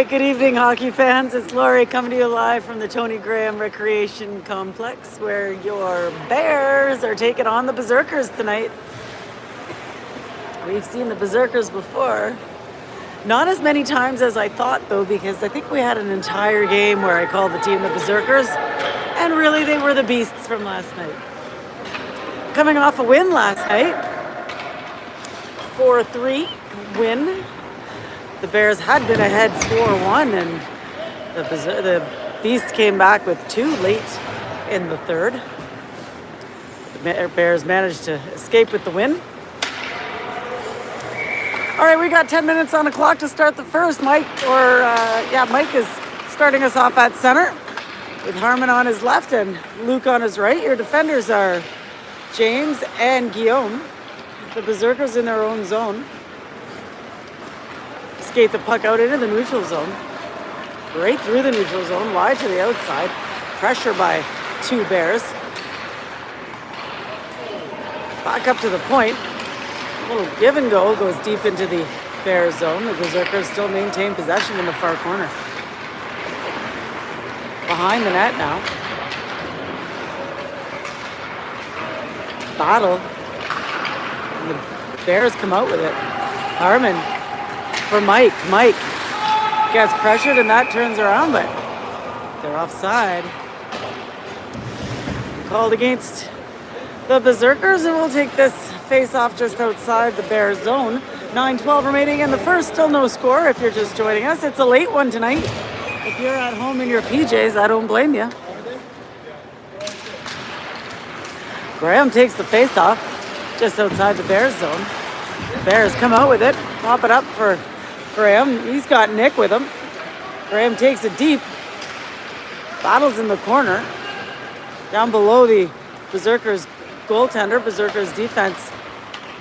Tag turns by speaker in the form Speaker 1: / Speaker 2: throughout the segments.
Speaker 1: right, good evening, hockey fans. It's Laurie coming to you live from the Tony Graham Recreation Complex, where your Bears are taking on the Berserkers tonight. We've seen the Berserkers before. Not as many times as I thought, though, because I think we had an entire game where I called the team the Berserkers, and really they were the Beasts from last night. Coming off a win last night, 4-3 win. The Bears had been ahead 4-1, and the Beasts came back with two late in the third. The Bears managed to escape with the win. All right, we got 10 minutes on the clock to start the first. Mike is starting us off at center with Harmon on his left and Luke on his right. Your defenders are James and Guillaume. The Berserkers in their own zone. Skate the puck out into the neutral zone. Right through the neutral zone, wide to the outside. Pressure by two Bears. Back up to the point. A little give and go goes deep into the Bears zone. The Berserkers still maintain possession in the far corner. Behind the net now. Battle. And the Bears come out with it. Harmon for Mike. Mike gets pressured and that turns around, but they're offside. Called against the Berserkers, and we'll take this face-off just outside the Bears zone. 9:12 remaining in the first, still no score if you're just joining us. It's a late one tonight. If you're at home in your PJs, I don't blame you. Graham takes the face-off just outside the Bears zone. Bears come out with it, pop it up for Graham. He's got Nick with him. Graham takes it deep. Battles in the corner. Down below the Berserkers goaltender. Berserkers defense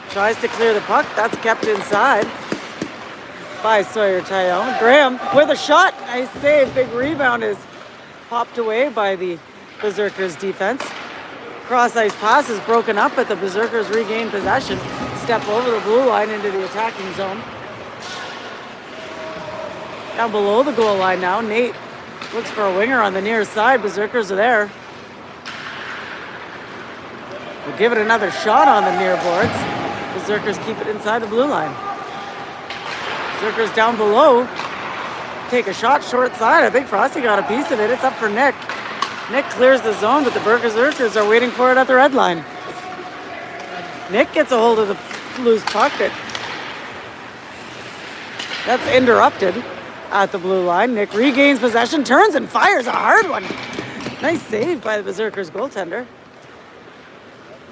Speaker 1: tries to clear the puck. That's kept inside by Sawyer Tyone. Graham with a shot. Nice save. Big rebound is popped away by the Berserkers defense. Cross-ice pass is broken up, but the Berserkers regain possession. Step over the blue line into the attacking zone. Down below the goal line now. Nate looks for a winger on the near side. Berserkers are there. We'll give it another shot on the near boards. Berserkers keep it inside the blue line. Berserkers down below. Take a shot short side. I think Frosty got a piece of it. It's up for Nick. Nick clears the zone, but the Berserkers are waiting for it at the red line. Nick gets a hold of the loose puck. That's interrupted at the blue line. Nick regains possession, turns and fires a hard one. Nice save by the Berserkers goaltender.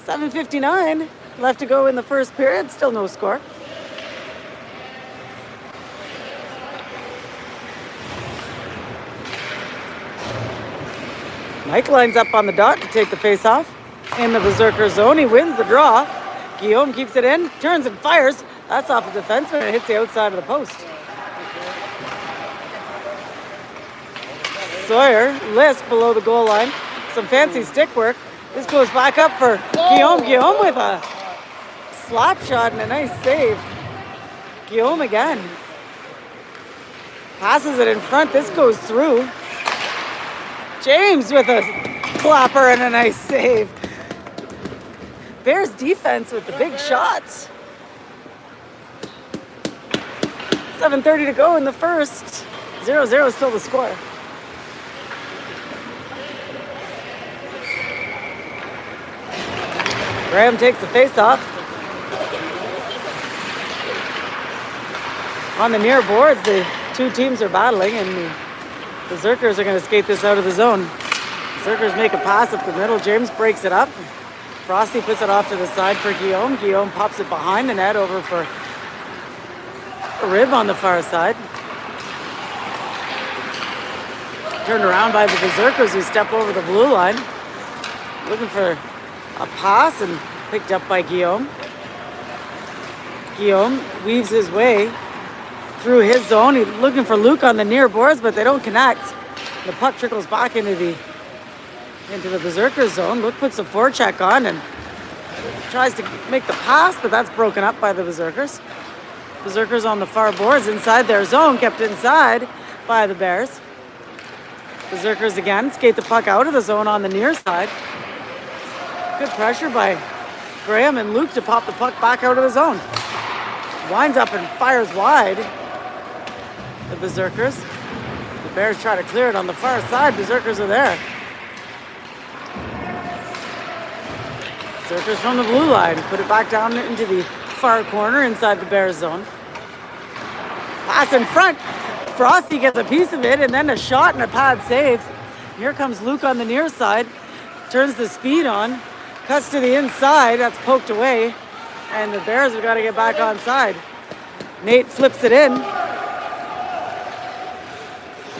Speaker 1: 7:59 left to go in the first period. Still no score. Mike lines up on the dot to take the face-off. In the Berserker zone, he wins the draw. Guillaume keeps it in, turns and fires. That's off the defenseman and hits the outside of the post. Sawyer, Lisk below the goal line. Some fancy stick work. This goes back up for Guillaume. Guillaume with a slap shot and a nice save. Guillaume again. Passes it in front. This goes through. James with a clapper and a nice save. Bears defense with the big shots. 7:30 to go in the first. 0-0 is still the score. Graham takes the face-off. On the near boards, the two teams are battling, and the Berserkers are going to skate this out of the zone. Berserkers make a pass up the middle. James breaks it up. Frosty puts it off to the side for Guillaume. Guillaume pops it behind the net over for a rib on the far side. Turned around by the Berserkers, who step over the blue line. Looking for a pass and picked up by Guillaume. Guillaume weaves his way through his zone. He's looking for Luke on the near boards, but they don't connect. The puck trickles back into the Berserker zone. Luke puts a forecheck on and tries to make the pass, but that's broken up by the Berserkers. Berserkers on the far boards inside their zone, kept inside by the Bears. Berserkers again skate the puck out of the zone on the near side. Good pressure by Graham and Luke to pop the puck back out of the zone. Winds up and fires wide. The Berserkers. The Bears try to clear it on the far side. Berserkers are there. Berserkers from the blue line. Put it back down into the far corner inside the Bears zone. Pass in front. Frosty gets a piece of it and then a shot and a pad save. Here comes Luke on the near side. Turns the speed on. Cuts to the inside. That's poked away. And the Bears have got to get back on side. Nate flips it in.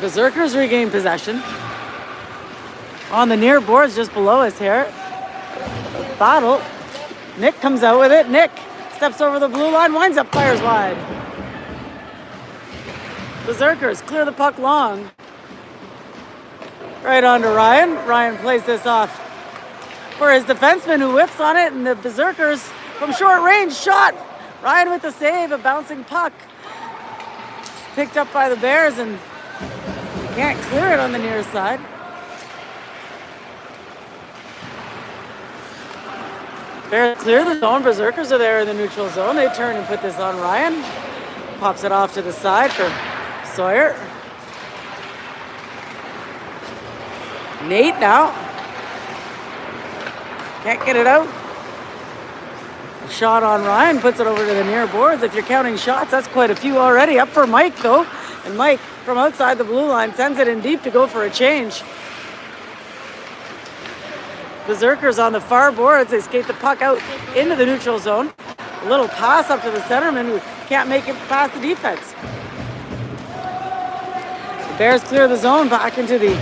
Speaker 1: Berserkers regain possession. On the near boards just below us here. Battle. Nick comes out with it. Nick steps over the blue line. Winds up, fires wide. Berserkers clear the puck long. Right on to Ryan. Ryan plays this off for his defenseman who whiffs on it, and the Berserkers from short range shot. Ryan with the save, a bouncing puck. It's picked up by the Bears and can't clear it on the near side. Bears clear the zone. Berserkers are there in the neutral zone. They turn and put this on Ryan. Pops it off to the side for Sawyer. Nate now. Can't get it out. A shot on Ryan, puts it over to the near boards. If you're counting shots, that's quite a few already. Up for Mike though. And Mike from outside the blue line sends it in deep to go for a change. Berserkers on the far boards. They skate the puck out into the neutral zone. A little pass up to the centerman who can't make it past the defense. The Bears clear the zone back into the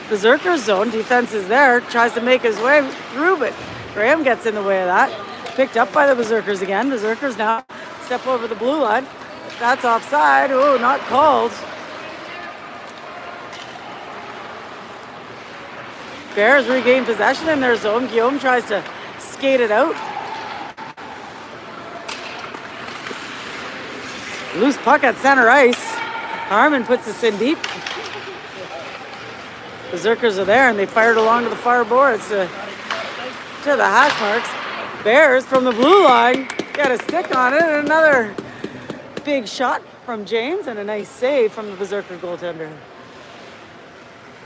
Speaker 1: Berserkers zone. Defense is there. Tries to make his way through, but Graham gets in the way of that. Picked up by the Berserkers again. Berserkers now step over the blue line. That's offside. Oh, not called. Bears regain possession in their zone. Guillaume tries to skate it out. Loose puck at center ice. Harmon puts this in deep. Berserkers are there and they fired along to the far boards to the hash marks. Bears from the blue line got a stick on it, and another big shot from James and a nice save from the Berserker goaltender.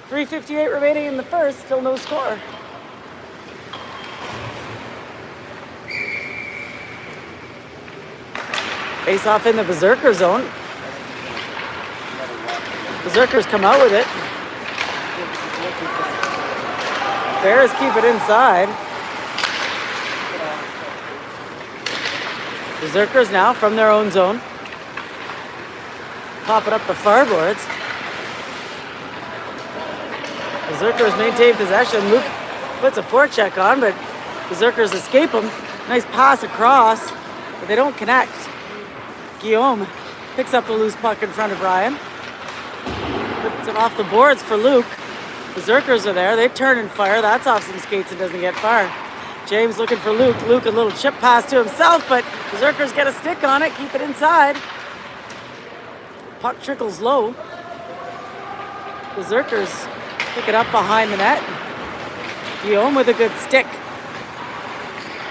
Speaker 1: 3:58 remaining in the first, still no score. Face off in the Berserker zone. Berserkers come out with it. Bears keep it inside. Berserkers now from their own zone. Pop it up the far boards. Berserkers maintain possession. Luke puts a forecheck on, but Berserkers escape him. Nice pass across, but they don't connect. Guillaume picks up the loose puck in front of Ryan. Puts it off the boards for Luke. Berserkers are there. They turn and fire. That's off some skates and doesn't get far. James looking for Luke. Luke a little chip pass to himself, but Berserkers get a stick on it. Keep it inside. Puck trickles low. Berserkers pick it up behind the net. Guillaume with a good stick.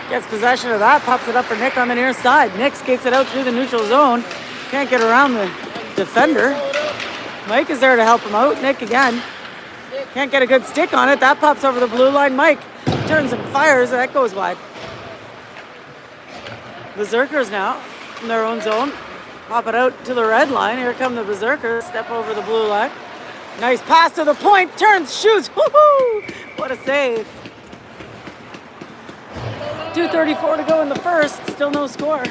Speaker 1: Gets possession of that. Pops it up for Nick on the near side. Nick skates it out through the neutral zone. Can't get around the defender. Mike is there to help him out. Nick again. Can't get a good stick on it. That pops over the blue line. Mike turns and fires. That goes wide. Berserkers now in their own zone. Pop it out to the red line. Here come the Berserkers. Step over the blue line. Nice pass to the point. Turns, shoots. Woohoo! What a save. 2:34 to go in the first. Still no score.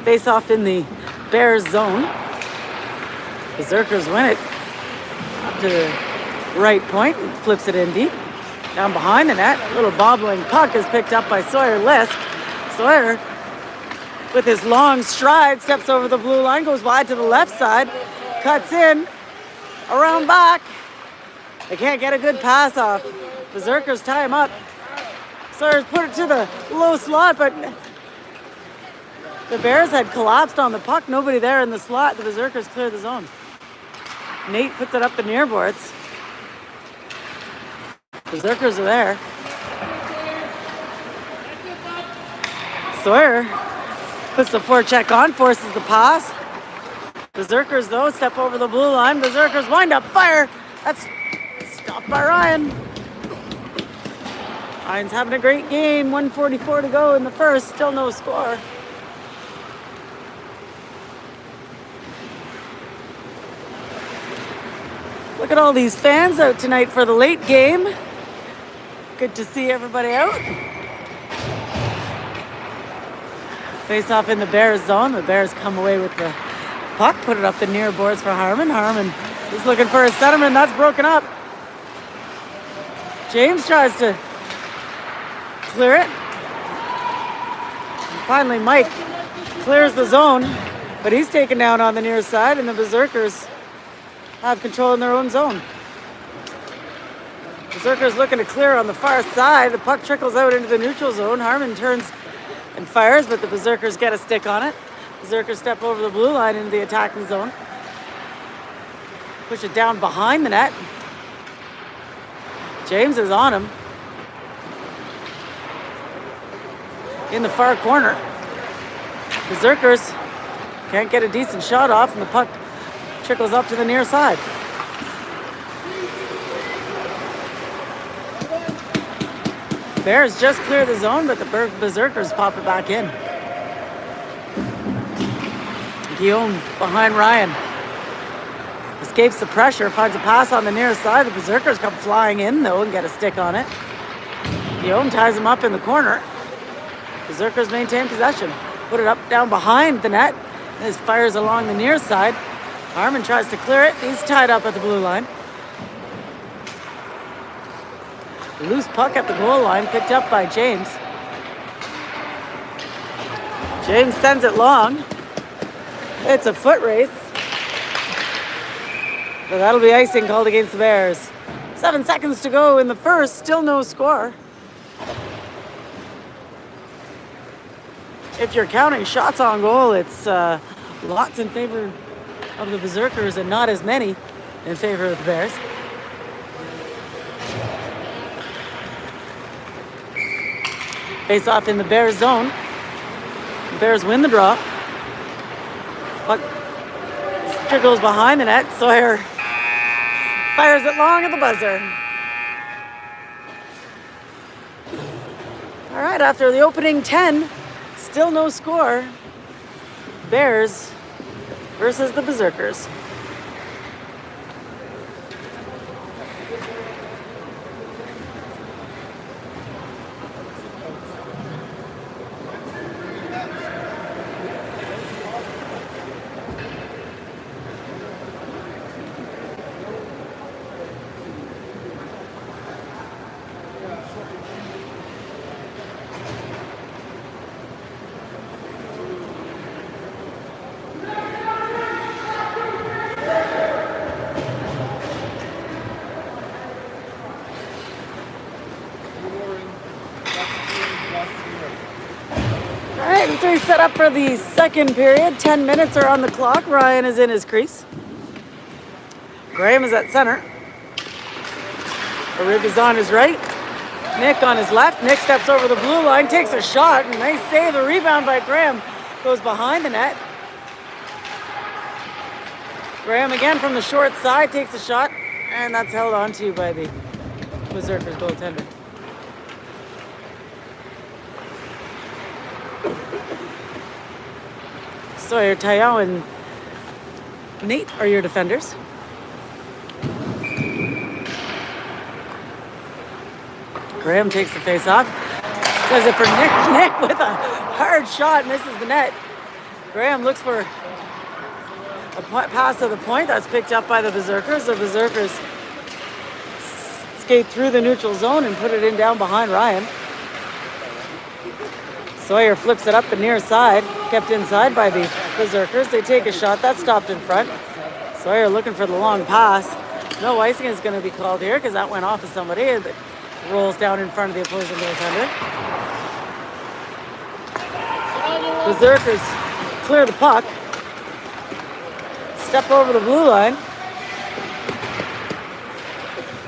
Speaker 1: Face off in the Bears zone. Berserkers win it up to the right point and flips it in deep. Down behind the net, a little bobbling puck is picked up by Sawyer Lisk. Sawyer, with his long stride, steps over the blue line, goes wide to the left side, cuts in, around back. They can't get a good pass off. Berserkers tie him up. Sawyer's put it to the low slot, but the Bears had collapsed on the puck. Nobody there in the slot. The Berserkers clear the zone. Nate puts it up the near boards. Berserkers are there. Sawyer puts the forecheck on, forces the pass. Berserkers, though, step over the blue line. Berserkers wind up, fire. That's stopped by Ryan. Ryan's having a great game. 1:44 to go in the first. Still no score. Look at all these fans out tonight for the late game. Good to see everybody out. Face off in the Bears zone. The Bears come away with the puck, put it up the near boards for Harmon. Harmon is looking for his centerman. That's broken up. James tries to clear it. And finally, Mike clears the zone, but he's taken down on the near side, and the Berserkers have control in their own zone. Berserkers looking to clear on the far side. The puck trickles out into the neutral zone. Harmon turns and fires, but the Berserkers get a stick on it. Berserkers step over the blue line into the attacking zone. Push it down behind the net. James is on him. In the far corner. Berserkers can't get a decent shot off, and the puck trickles up to the near side. Bears just clear the zone, but the Berserkers pop it back in. Guillaume behind Ryan. Escapes the pressure, finds a pass on the near side. The Berserkers come flying in, though, and get a stick on it. Guillaume ties him up in the corner. Berserkers maintain possession. Put it up down behind the net. And his fires along the near side. Harmon tries to clear it. He's tied up at the blue line. Loose puck at the goal line, picked up by James. James sends it long. It's a foot race. But that'll be icing called against the Bears. 7 seconds to go in the first, still no score. If you're counting shots on goal, it's lots in favor of the Berserkers and not as many in favor of the Bears. Face off in the Bears zone. The Bears win the draw. Puck trickles behind the net. Sawyer fires it long at the buzzer. All right, after the opening 10, still no score. Bears versus the Berserkers. So he's set up for the second period. 10 minutes are on the clock. Ryan is in his crease. Graham is at center. Arib is on his right. Nick on his left. Nick steps over the blue line, takes a shot, and nice save. A rebound by Graham goes behind the net. Graham again from the short side takes a shot, and that's held on to by the Berserkers goaltender. Sawyer, Tayo, and Nate are your defenders. Graham takes the face off. Does it for Nick. Nick with a hard shot, misses the net. Graham looks for a pass to the point. That's picked up by the Berserkers. The Berserkers skate through the neutral zone and put it in down behind Ryan. Sawyer flips it up the near side, kept inside by the Berserkers. They take a shot, that's stopped in front. Sawyer looking for the long pass. No icing is going to be called here because that went off of somebody. rolls down in front of the opposing goaltender. Berserkers clear the puck. Step over the blue line.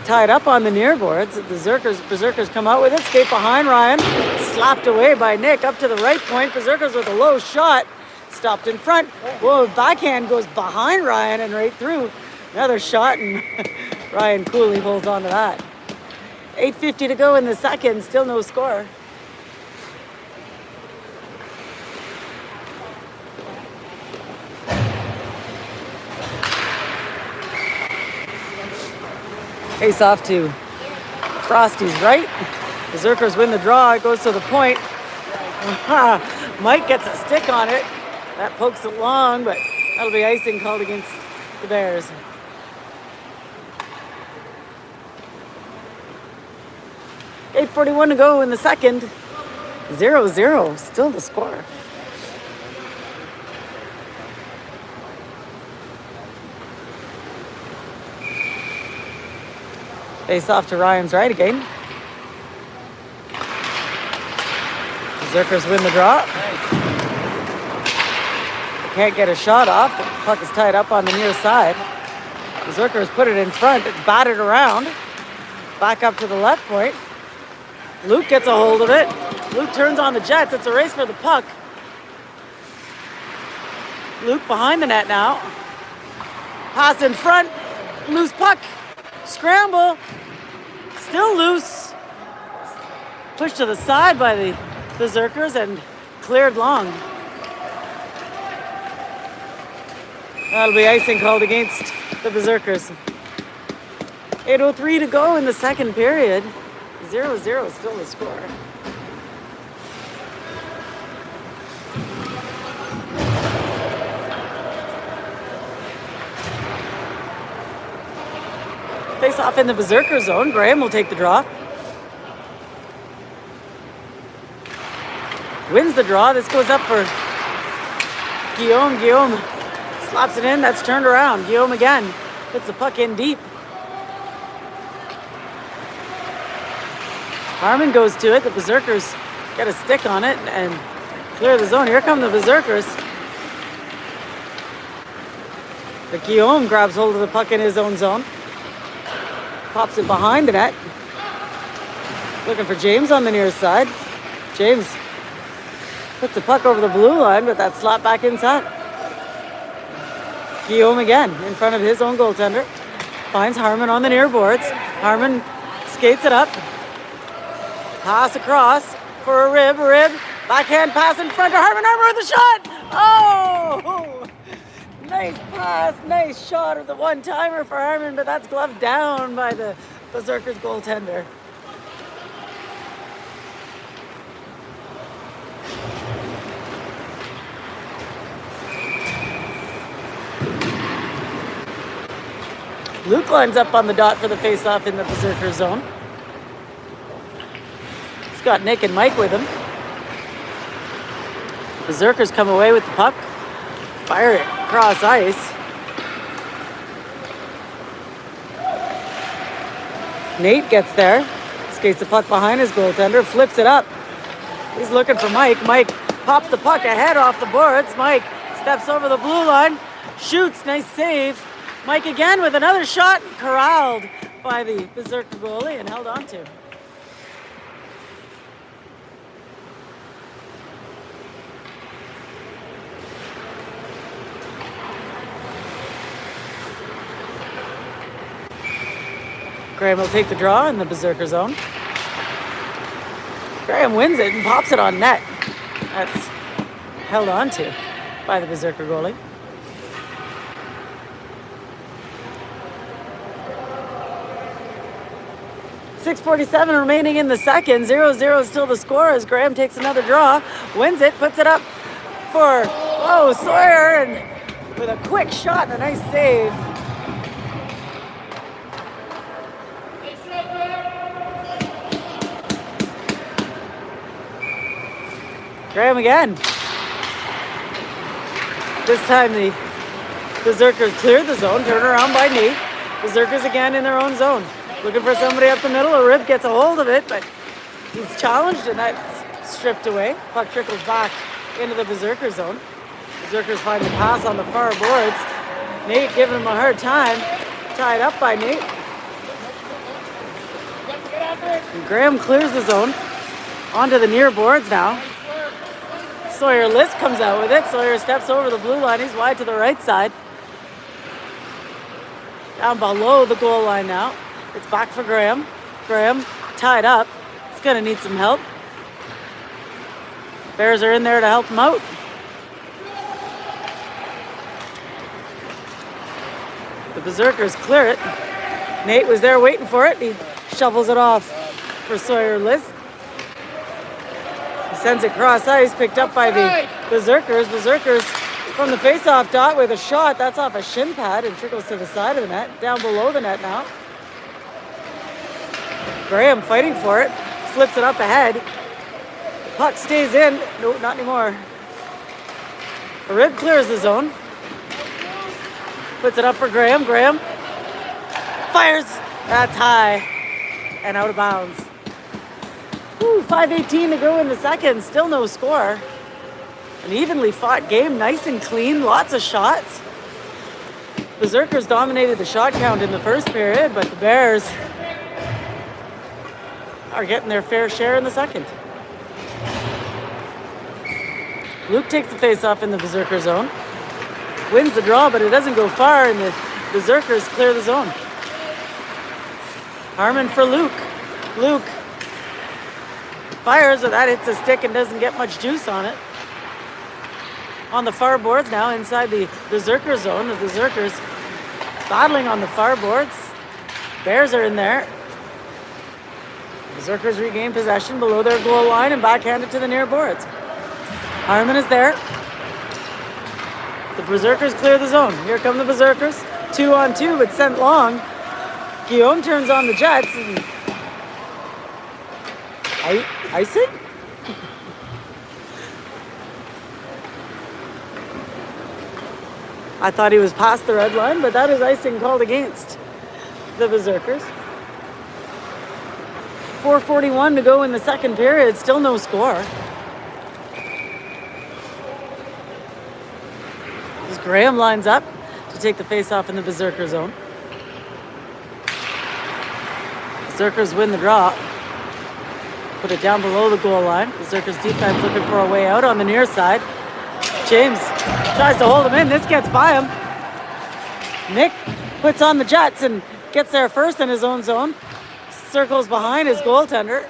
Speaker 1: Tied up on the near boards. The Berserkers come out with it. Skate behind Ryan. Slapped away by Nick up to the right point. Berserkers with a low shot. Stopped in front. Whoa, backhand goes behind Ryan and right through. Another shot, and Ryan coolly holds on to that. 8:50 to go in the second. Still no score. Face off to Frosty's right. Berserkers win the draw. It goes to the point. Mike gets a stick on it. That pokes it long, but that'll be icing called against the Bears. .8:41 to go in the second. 0-0, still the score. Face off to Ryan's right again. Berserkers win the draw. Can't get a shot off. The puck is tied up on the near side. Berserkers put it in front. It's batted around. Back up to the left point. Luke gets a hold of it. Luke turns on the Jets. It's a race for the puck. Luke behind the net now. Pass in front. Loose puck. Scramble. Still loose. Pushed to the side by the Berserkers and cleared long. That'll be icing called against the Berserkers. 8:03 to go in the second period. 0-0 still the score. Face off in the Berserker zone. Graham will take the draw. Wins the draw. This goes up for Guillaume. Guillaume slaps it in. That's turned around. Guillaume again. Puts the puck in deep. Harmon goes to it. The Berserkers get a stick on it and clear the zone. Here come the Berserkers. But Guillaume grabs hold of the puck in his own zone. Pops it behind the net. Looking for James on the near side. James puts the puck over the blue line, but that slap back inside. Guillaume again in front of his own goaltender. Finds Harmon on the near boards. Harmon skates it up. Pass across for a rib. Backhand pass in front to Harmon. Harmon with a shot. Oh! Nice pass, nice shot of the one-timer for Harmon, but that's gloved down by the Berserkers goaltender. Luke lines up on the dot for the face-off in the Berserker zone. He's got Nick and Mike with him. Berserkers come away with the puck. Fire it across ice. Nate gets there. Skates the puck behind his goaltender. Flips it up. He's looking for Mike. Mike pops the puck ahead off the boards. Mike steps over the blue line. Shoots. Nice save. Mike again with another shot. Corralled by the Berserker goalie and held on to. Graham will take the draw in the Berserker zone. Graham wins it and pops it on net. That's held on to by the Berserker goalie. .6:47 remaining in the second. 0-0 is still the score as Graham takes another draw. Wins it, puts it up for Sawyer, and with a quick shot and a nice save. Graham again. This time the Berserkers cleared the zone. Turn around by Nate. Berserkers again in their own zone. Looking for somebody up the middle. A rib gets a hold of it, but he's challenged and that's stripped away. Puck trickles back into the Berserker zone. Berserkers find the pass on the far boards. Nate giving him a hard time. Tied up by Nate. And Graham clears the zone. Onto the near boards now. Sawyer List comes out with it. Sawyer steps over the blue line. He's wide to the right side. Down below the goal line now. It's back for Graham. Graham tied up. He's going to need some help. Bears are in there to help him out. The Berserkers clear it. Nate was there waiting for it. He shovels it off for Sawyer List. He sends it cross ice, picked up by the Berserkers. Berserkers from the face-off dot with a shot. That's off a shin pad and trickles to the side of the net. Down below the net now. Graham fighting for it. Flips it up ahead. The puck stays in. No, not anymore. A rib clears the zone. Puts it up for Graham. Graham fires. That's high and out of bounds. 5:18 to go in the second. Still no score. An evenly fought game. Nice and clean. Lots of shots. Berserkers dominated the shot count in the first period, but the Bears are getting their fair share in the second. Luke takes the face-off in the Berserker zone. Wins the draw, but it doesn't go far, and the Berserkers clear the zone. Harmon for Luke. Luke fires, but that hits a stick and doesn't get much juice on it. On the far boards now, inside the Berserker zone. The Berserkers battling on the far boards. Bears are in there. Berserkers regain possession below their goal line and backhand it to the near boards. Harmon is there. The Berserkers clear the zone. Here come the Berserkers. 2-on-2, but sent long. Guillaume turns on the Jets. And icing? I thought he was past the red line, but that is icing called against the Berserkers. 4:41 to go in the second period. Still no score. As Graham lines up to take the face-off in the Berserker zone. Berserkers win the draw. Put it down below the goal line. Berserkers defense looking for a way out on the near side. James tries to hold him in. This gets by him. Nick puts on the Jets and gets there first in his own zone. Circles behind his goaltender.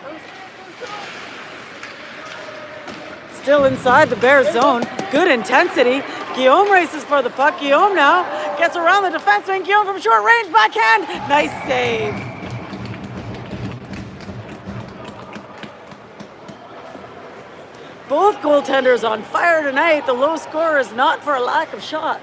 Speaker 1: Still inside the Bears zone. Good intensity. Guillaume races for the puck. Guillaume now gets around the defenseman. Guillaume from short range, backhand. Nice save. Both goaltenders on fire tonight. The low score is not for a lack of shots.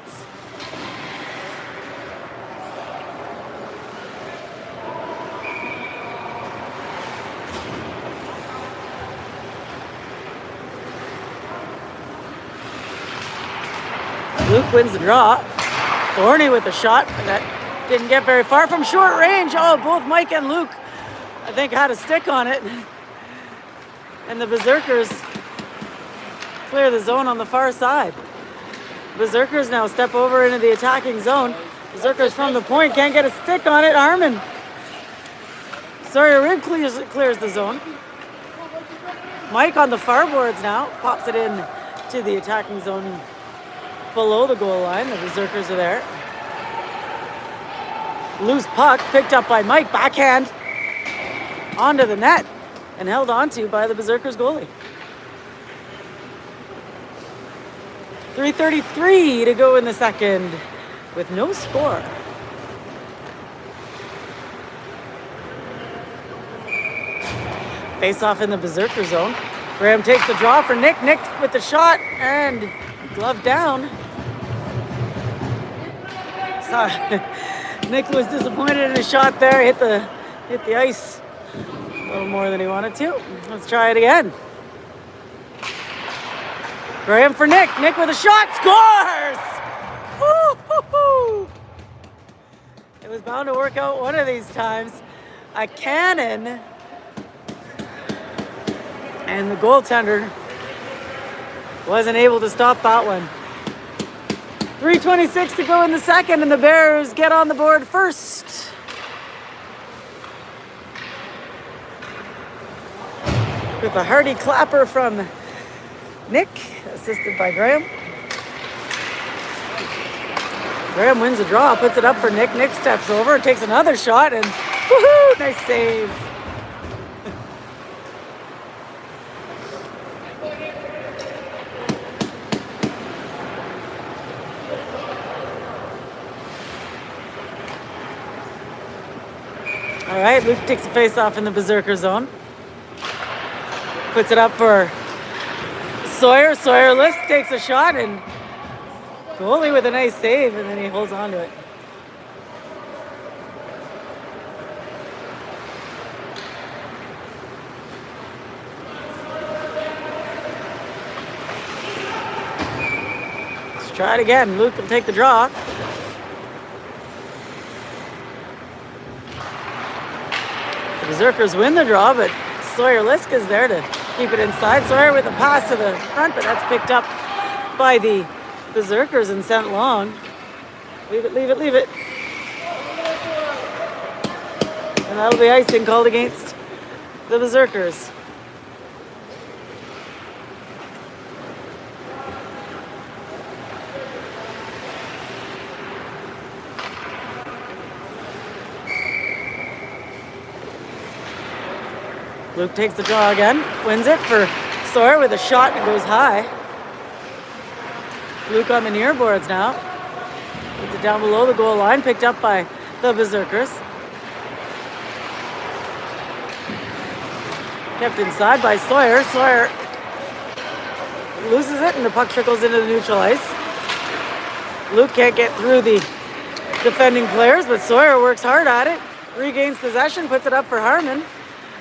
Speaker 1: Luke wins the draw. Thorny with a shot, and that didn't get very far from short range. Oh, both Mike and Luke, I think, had a stick on it. And the Berserkers clear the zone on the far side. Berserkers now step over into the attacking zone. Berserkers from the point, can't get a stick on it. Harmon. Sawyer Rib clears the zone. Mike on the far boards now, pops it in to the attacking zone below the goal line. The Berserkers are there. Loose puck picked up by Mike, backhand onto the net and held onto by the Berserkers goalie. 3:33 to go in the second with no score. Face off in the Berserker zone. Graham takes the draw for Nick. Nick with the shot and glove down. Nick was disappointed in his shot there. Hit the ice a little more than he wanted to. Let's try it again. Graham for Nick. Nick with a shot. Scores! Woo-hoo-hoo! It was bound to work out one of these times. a cannon. And the goaltender wasn't able to stop that one. 3:26 to go in the second, and the Bears get on the board first. With a hearty clapper from Nick, assisted by Graham. Graham wins the draw, puts it up for Nick. Nick steps over, takes another shot, and woohoo! Nice save. All right, Luke takes a face-off in the Berserker zone. Puts it up for Sawyer. Sawyer lifts, takes a shot, and goalie with a nice save, and then he holds on to it. Let's try it again. Luke will take the draw. The Berserkers win the draw, but Sawyer Lisk is there to keep it inside. Sawyer with a pass to the front, but that's picked up by the Berserkers and sent long. Leave it, leave it, leave it. And that'll be icing called against the Berserkers. Luke takes the draw again, wins it for Sawyer with a shot and goes high. Luke on the near boards now. Puts it down below the goal line, picked up by the Berserkers. Kept inside by Sawyer. Sawyer loses it and the puck trickles into the neutral ice. Luke can't get through the defending players, but Sawyer works hard at it. Regains possession, puts it up for Harmon.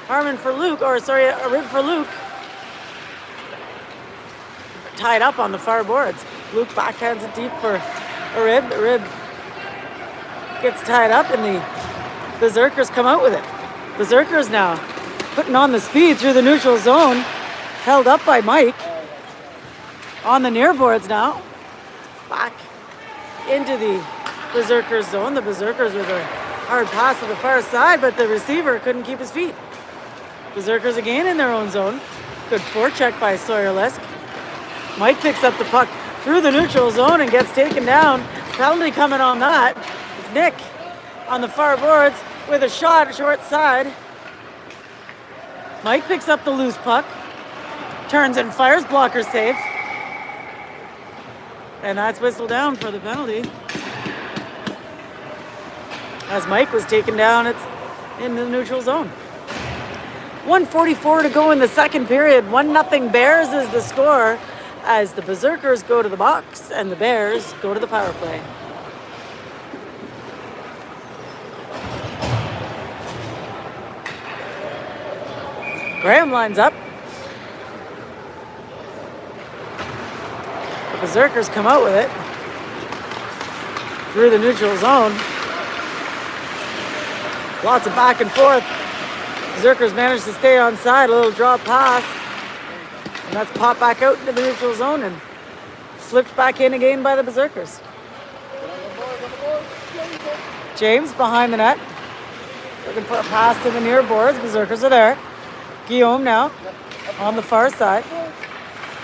Speaker 1: Harmon for Luke, or sorry, a rib for Luke. Tied up on the far boards. Luke backhands it deep for a rib. The rib gets tied up and the Berserkers come out with it. Berserkers now putting on the speed through the neutral zone. Held up by Mike. On the near boards now. Back into the Berserkers zone. The Berserkers with a hard pass to the far side, but the receiver couldn't keep his feet. Berserkers again in their own zone. Good forecheck by Sawyer Lisk. Mike picks up the puck through the neutral zone and gets taken down. Penalty coming on that. It's Nick on the far boards with a shot short side. Mike picks up the loose puck. Turns and fires, blocker safe. And that's whistled down for the penalty. As Mike was taken down, it's in the neutral zone. 1:44 to go in the second period. 1-0 Bears is the score as the Berserkers go to the box and the Bears go to the power play. Graham lines up. The Berserkers come out with it through the neutral zone. Lots of back and forth. Berserkers managed to stay on side, a little draw pass. And that's popped back out into the neutral zone and flipped back in again by the Berserkers. James behind the net. Looking for a pass to the near boards. Berserkers are there. Guillaume now on the far side.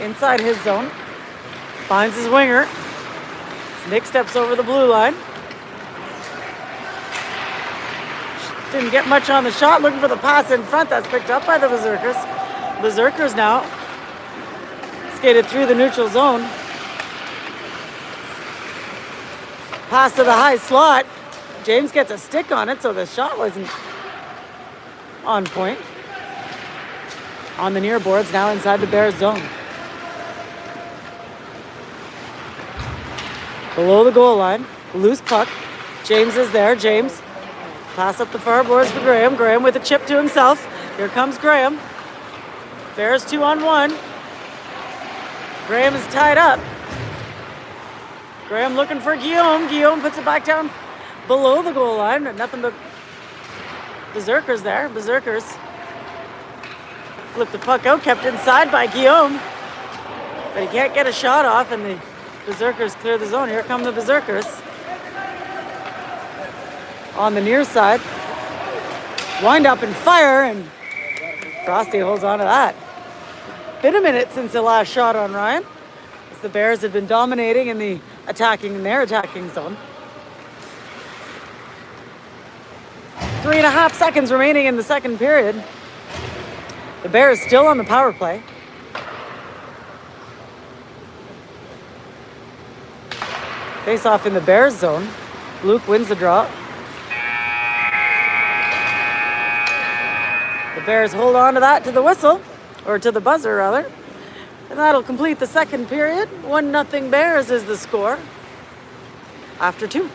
Speaker 1: Inside his zone. Finds his winger. Nick steps over the blue line. Didn't get much on the shot. Looking for the pass in front. That's picked up by the Berserkers. Berserkers now skated through the neutral zone. Pass to the high slot. James gets a stick on it, so the shot wasn't on point. On the near boards, now inside the Bears zone. Below the goal line, loose puck. James is there. James pass up the far boards for Graham. Graham with a chip to himself. Here comes Graham. Bears 2-on-1. Graham is tied up. Graham looking for Guillaume. Guillaume puts it back down below the goal line. Nothing but Berserkers there. Berserkers flip the puck out, kept inside by Guillaume. But he can't get a shot off, and the Berserkers clear the zone. Here come the Berserkers. On the near side. Wind up and fire, and Frosty holds on to that. Been a minute since the last shot on Ryan, as the Bears have been dominating in their attacking zone. 3.5 seconds remaining in the second period. The Bears still on the power play. Face off in the Bears zone. Luke wins the draw. The Bears hold on to that to the whistle, or to the buzzer rather. And that'll complete the second period. 1-0 Bears is the score after 2.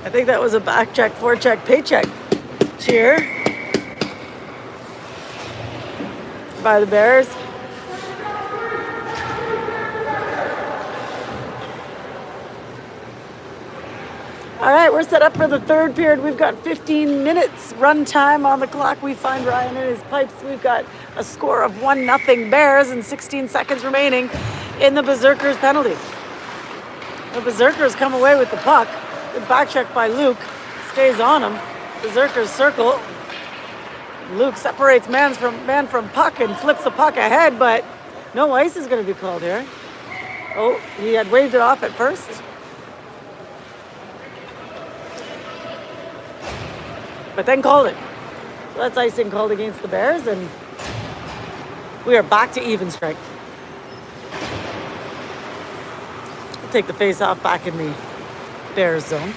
Speaker 1: I think that was a back check, forecheck, paycheck cheer by the Bears. All right, we're set up for the third period. We've got 15 minutes run time on the clock. We find Ryan in his pipes. We've got a score of 1-0 Bears and 16 seconds remaining in the Berserkers penalty. The Berserkers come away with the puck. Good back check by Luke. Stays on him. Berserkers circle. Luke separates man from puck and flips the puck ahead, but no ice is going to be called here. Oh, he had waved it off at first. But then called it. So that's icing called against the Bears, and we are back to even strength. We'll take the face off back in the Bears zone.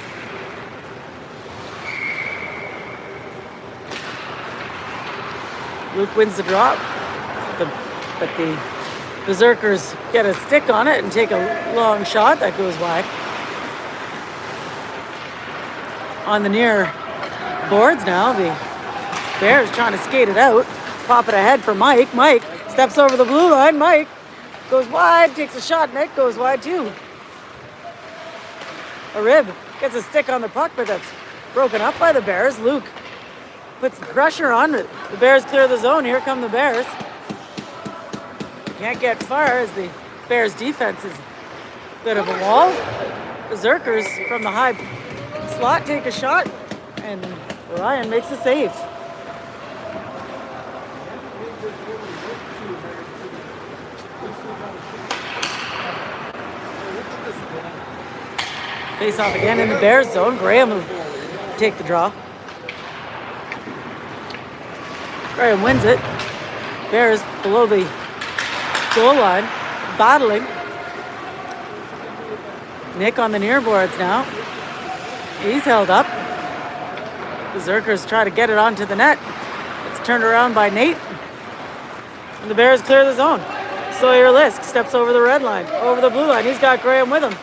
Speaker 1: Luke wins the drop, but the Berserkers get a stick on it and take a long shot that goes wide. On the near boards now, the Bears trying to skate it out, pop it ahead for Mike. Mike steps over the blue line. Mike goes wide, takes a shot, Nick goes wide too. A rib gets a stick on the puck, but that's broken up by the Bears. Luke puts the pressure on. The Bears clear the zone. Here come the Bears. Can't get far as the Bears defense is a bit of a wall. Berserkers from the high slot take a shot, and Ryan makes a save. Face off again in the Bears zone. Graham will take the draw. Graham wins it. Bears below the goal line, battling. Nick on the near boards now. He's held up. Berserkers try to get it onto the net. It's turned around by Nate. And the Bears clear the zone. Sawyer Lisk steps over the red line, over the blue line. He's got Graham with him.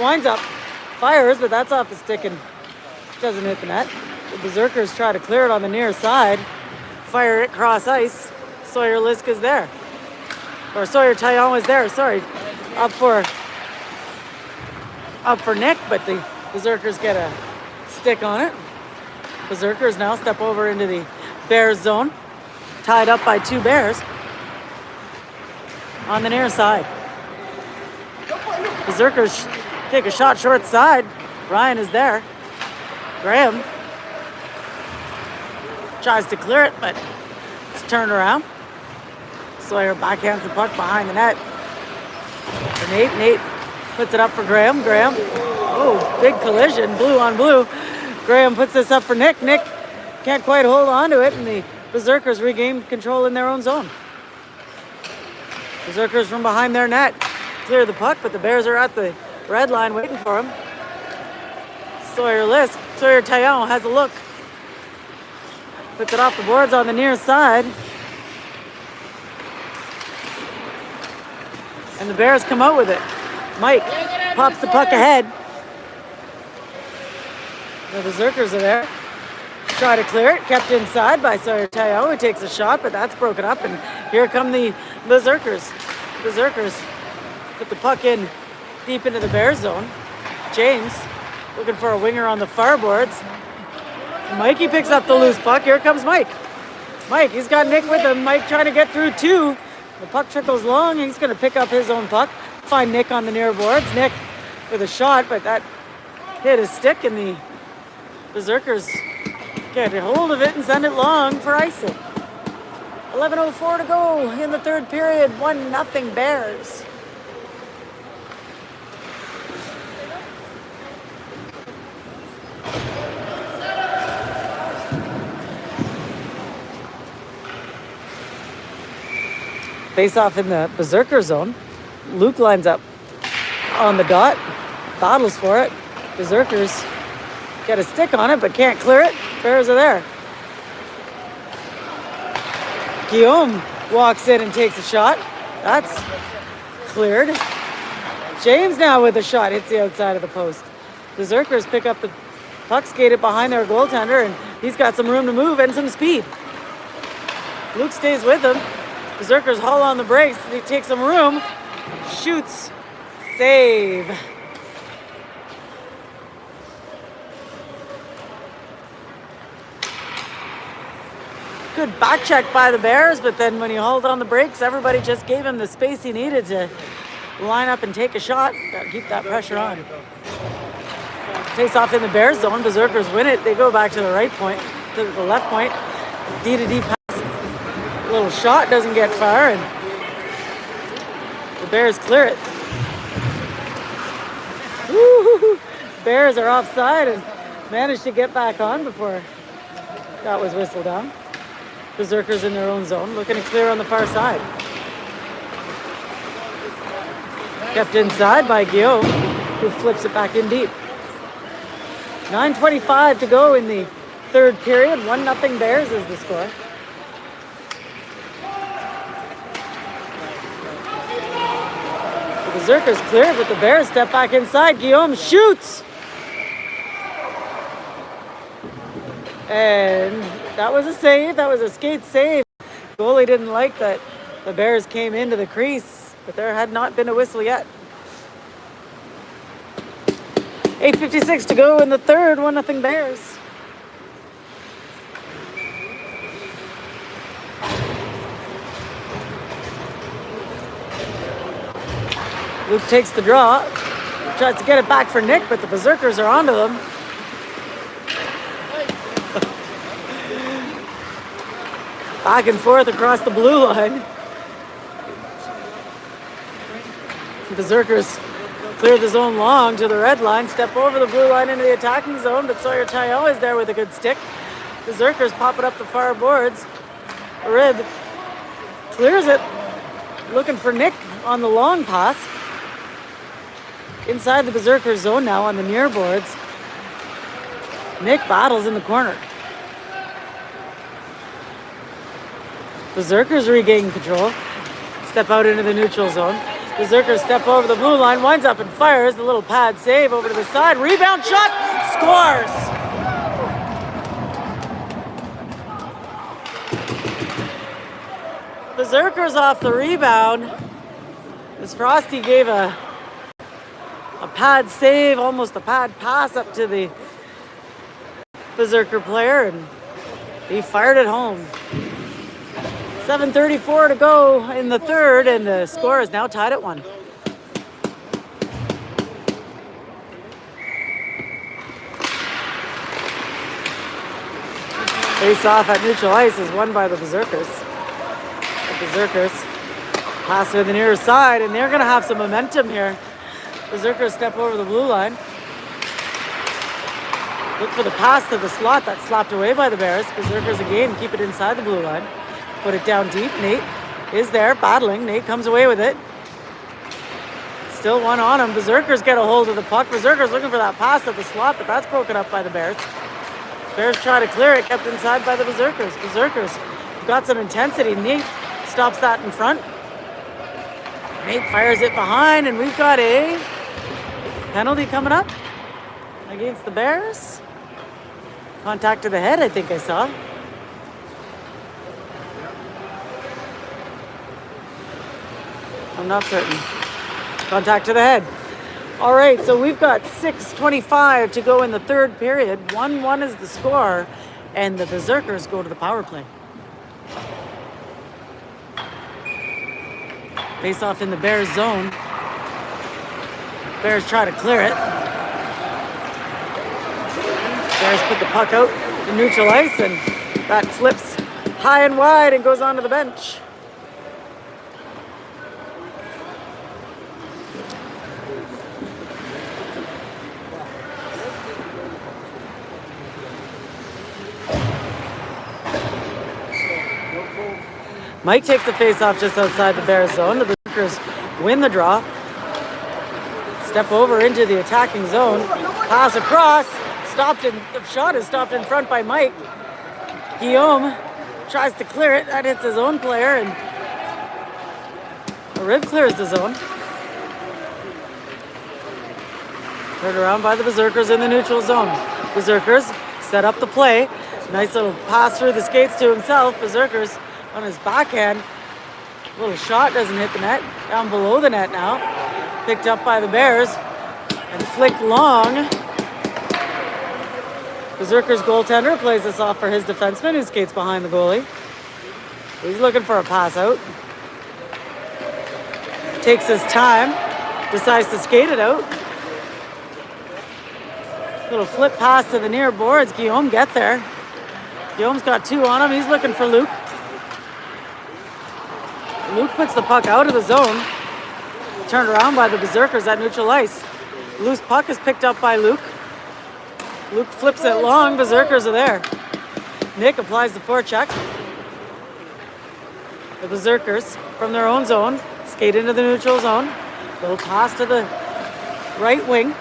Speaker 1: Winds up. Fires, but that's off the stick and doesn't hit the net. The Berserkers try to clear it on the near side. Fire it cross ice. Sawyer Lisk is there. Or Sawyer Taillon was there, sorry. Up for Nick, but the Berserkers get a stick on it. Berserkers now step over into the Bears zone. Tied up by 2 Bears. On the near side. Berserkers take a shot short side. Ryan is there. Graham tries to clear it, but it's turned around. Sawyer backhands the puck behind the net. For Nate. Nate puts it up for Graham. Graham, oh, big collision, blue on blue. Graham puts this up for Nick. Nick can't quite hold on to it, and the Berserkers regain control in their own zone. Berserkers from behind their net clear the puck, but the Bears are at the red line waiting for him. Sawyer Taillon has a look. Puts it off the boards on the near side. And the Bears come out with it. Mike pops the puck ahead. The Berserkers are there. Try to clear it, kept inside by Sawyer Taillon, who takes a shot, but that's broken up, and here come the Berserkers. Berserkers put the puck in deep into the Bears zone. James looking for a winger on the far boards. Mikey picks up the loose puck. Here comes Mike. Mike, he's got Nick with him. Mike trying to get through two. The puck trickles long. He's going to pick up his own puck. Find Nick on the near boards. Nick with a shot, but that hit his stick, and the Berserkers get a hold of it and send it long for icing. 11:04 to go in the third period. 1-0 Bears. Face off in the Berserker zone. Luke lines up on the dot, battles for it. Berserkers get a stick on it but can't clear it. Bears are there. Guillaume walks in and takes a shot. That's cleared. James now with a shot, hits the outside of the post. Berserkers pick up the puck, skated behind their goaltender, and he's got some room to move and some speed. Luke stays with him. Berserkers haul on the brakes. They take some room. Shoots. Save. Good back check by the Bears, but then when he hauled on the brakes, everybody just gave him the space he needed to line up and take a shot. Got to keep that pressure on. Face off in the Bears zone. Berserkers win it. They go back to the right point, to the left point. D-to-D pass. Little shot doesn't get far, and the Bears clear it. Woo-hoo-hoo. Bears are offside and managed to get back on before that was whistled down. Berserkers in their own zone, looking to clear on the far side. Kept inside by Guillaume, who flips it back in deep. 9:25 to go in the third period. 1-0 Bears is the score. The Berserkers clear, but the Bears step back inside. Guillaume shoots. And that was a save. That was a skate save. Goalie didn't like that the Bears came into the crease, but there had not been a whistle yet. 8:56 to go in the third. 1-0 Bears. Luke takes the draw. Tries to get it back for Nick, but the Berserkers are onto them. Back and forth across the blue line. The Berserkers clear the zone long to the red line, step over the blue line into the attacking zone, but Sawyer Taillon is there with a good stick. Berserkers pop it up the far boards. Rib clears it, looking for Nick on the long pass. Inside the Berserker zone now on the near boards. Nick battles in the corner. Berserkers regain control. Step out into the neutral zone. Berserkers step over the blue line, winds up and fires. The little pad save over to the side. Rebound shot. Scores! Berserkers off the rebound. As Frosty gave a pad save, almost a pad pass up to the Berserker player, and he fired it home. 7:34 to go in the third, and the score is now tied at 1. Face off at neutral ice is won by the Berserkers. The Berserkers pass to the near side, and they're going to have some momentum here. Berserkers step over the blue line. Look for the pass to the slot. That's slapped away by the Bears. Berserkers again keep it inside the blue line. Put it down deep. Nate is there, battling. Nate comes away with it. Still one on him. Berserkers get a hold of the puck. Berserkers looking for that pass at the slot, but that's broken up by the Bears. Bears try to clear it, kept inside by the Berserkers. Berserkers got some intensity. Nate stops that in front. Nate fires it behind, and we've got a penalty coming up against the Bears. Contact to the head, I think I saw. I'm not certain. Contact to the head. All right, so we've got 6:25 to go in the third period. 1-1 is the score, and the Berserkers go to the power play. Face off in the Bears zone. Bears try to clear it. Bears put the puck out to neutral ice, and that flips high and wide and goes onto the bench. Mike takes the face-off just outside the Bears zone. The Berserkers win the draw. Step over into the attacking zone. Pass across. The shot is stopped in front by Mike. Guillaume tries to clear it. That hits his own player, and a rib clears the zone. Turned around by the Berserkers in the neutral zone. Berserkers set up the play. Nice little pass through the skates to himself. Berserkers on his backhand. Little shot doesn't hit the net. Down below the net now. Picked up by the Bears and flicked long. Berserkers goaltender plays this off for his defenseman who skates behind the goalie. He's looking for a pass out. Takes his time. Decides to skate it out. Little flip pass to the near boards. Guillaume gets there. Guillaume's got two on him. He's looking for Luke. Luke puts the puck out of the zone. Turned around by the Berserkers at neutral ice. Loose puck is picked up by Luke. Luke flips it long. Berserkers are there. Nick applies the forecheck. The Berserkers from their own zone skate into the neutral zone. Little pass to the right wing.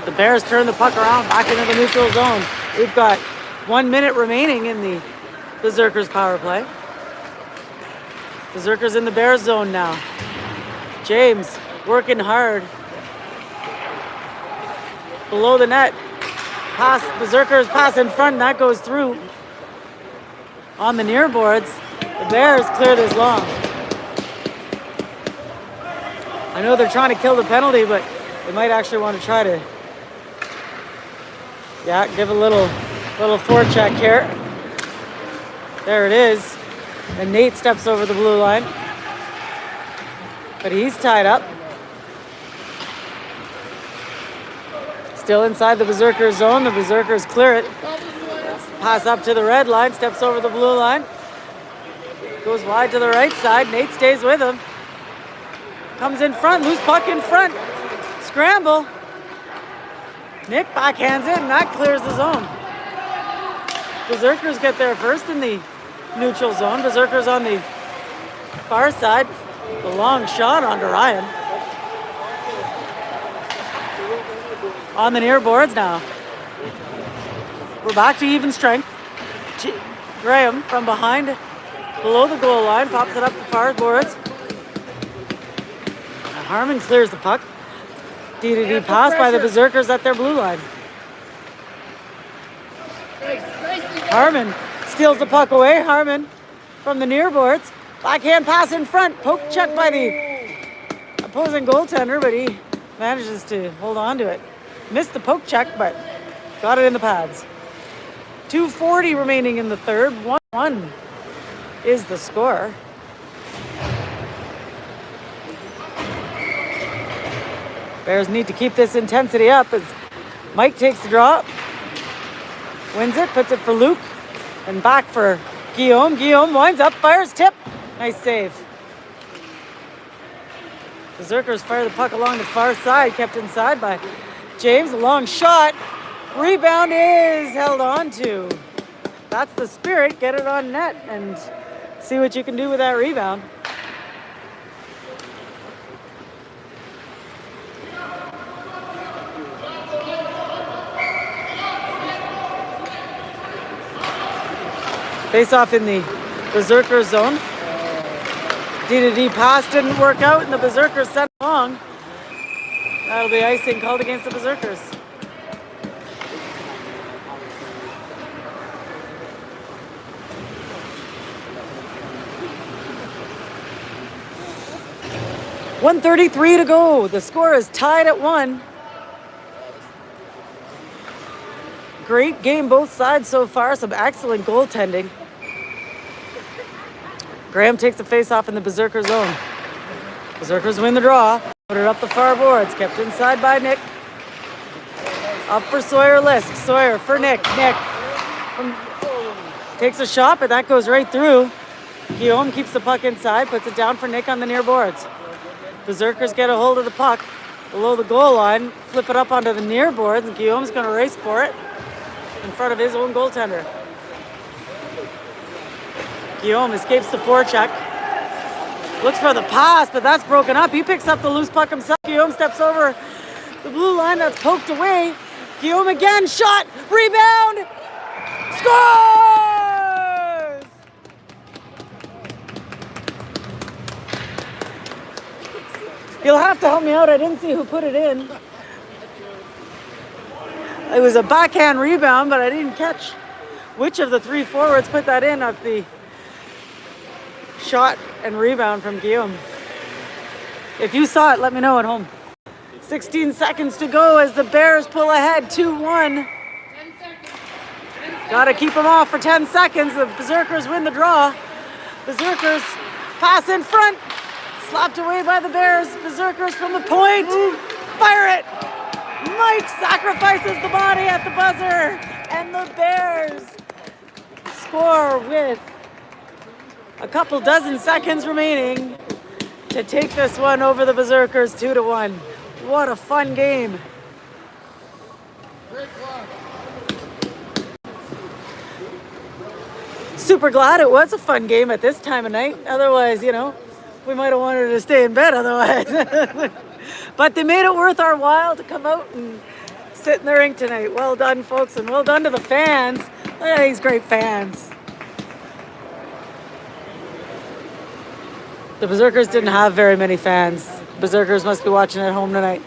Speaker 1: The Bears turn the puck around back into the neutral zone. We've got 1 minute remaining in the Berserkers power play. Berserkers in the Bears zone now. James working hard. Below the net. Pass, Berserkers pass in front, and that goes through. On the near boards, the Bears clear this long. I know they're trying to kill the penalty, but they might actually want to try to give a little forecheck here. There it is. And Nate steps over the blue line. But he's tied up. Still inside the Berserkers zone. The Berserkers clear it. Pass up to the red line. Steps over the blue line. Goes wide to the right side. Nate stays with him. Comes in front. Loose puck in front. Scramble. Nick backhands it, and that clears the zone. Berserkers get there first in the neutral zone. Berserkers on the far side. The long shot onto Ryan. On the near boards now. We're back to even strength. Graham from behind, below the goal line, pops it up the far boards. Harmon clears the puck. D-to-D pass by the Berserkers at their blue line. Harmon steals the puck away. Harmon from the near boards. Backhand pass in front. Poke check by the opposing goaltender, but he manages to hold on to it. Missed the poke check, but got it in the pads. 2:40 remaining in the third. 1-1 is the score. Bears need to keep this intensity up as Mike takes the draw. Wins it, puts it for Luke, and back for Guillaume. Guillaume winds up, fires, tip. Nice save. Berserkers fire the puck along the far side, kept inside by James. A long shot. Rebound is held on to. that's the spirit, get it on net and see what you can do with that rebound. Face off in the Berserker zone. D-to-D pass didn't work out and the Berserkers sent it long. That'll be icing called against the Berserkers. .133 to go. The score is tied at 1. Great game both sides so far. Some excellent goaltending. Graham takes the face-off in the Berserker zone. Berserkers win the draw. Put it up the far boards. Kept inside by Nick. Up for Sawyer Lisk. Sawyer for Nick. Nick takes a shot, but that goes right through. Guillaume keeps the puck inside. Puts it down for Nick on the near boards. Berserkers get a hold of the puck below the goal line. Flip it up onto the near boards. And Guillaume's going to race for it in front of his own goaltender. Guillaume escapes the forecheck. Looks for the pass, but that's broken up. He picks up the loose puck himself. Guillaume steps over the blue line. That's poked away. Guillaume again. Shot. Rebound. Scores! You'll have to help me out. I didn't see who put it in. It was a backhand rebound, but I didn't catch which of the three forwards put that in off the shot and rebound from Guillaume. If you saw it, let me know at home. 16 seconds to go as the Bears pull ahead 2-1. Got to keep them off for 10 seconds. The Berserkers win the draw. Berserkers pass in front. Slapped away by the Bears. Berserkers from the point. Fire it. Mike sacrifices the body at the buzzer. And the Bears score with a couple dozen seconds remaining to take this one over the Berserkers 2-1. What a fun game. Super glad it was a fun game at this time of night. Otherwise, you know, we might have wanted to stay in bed otherwise. But they made it worth our while to come out and sit in the rink tonight. Well done, folks, and well done to the fans. Look at these great fans. The Berserkers didn't have very many fans. Berserkers must be watching at home tonight.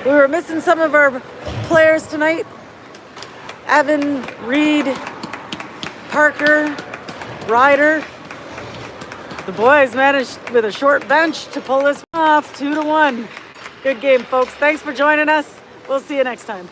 Speaker 1: We were missing some of our players tonight. Evan, Reed, Parker, Ryder. The boys managed with a short bench to pull this off 2-1. Good game, folks. Thanks for joining us. We'll see you next time.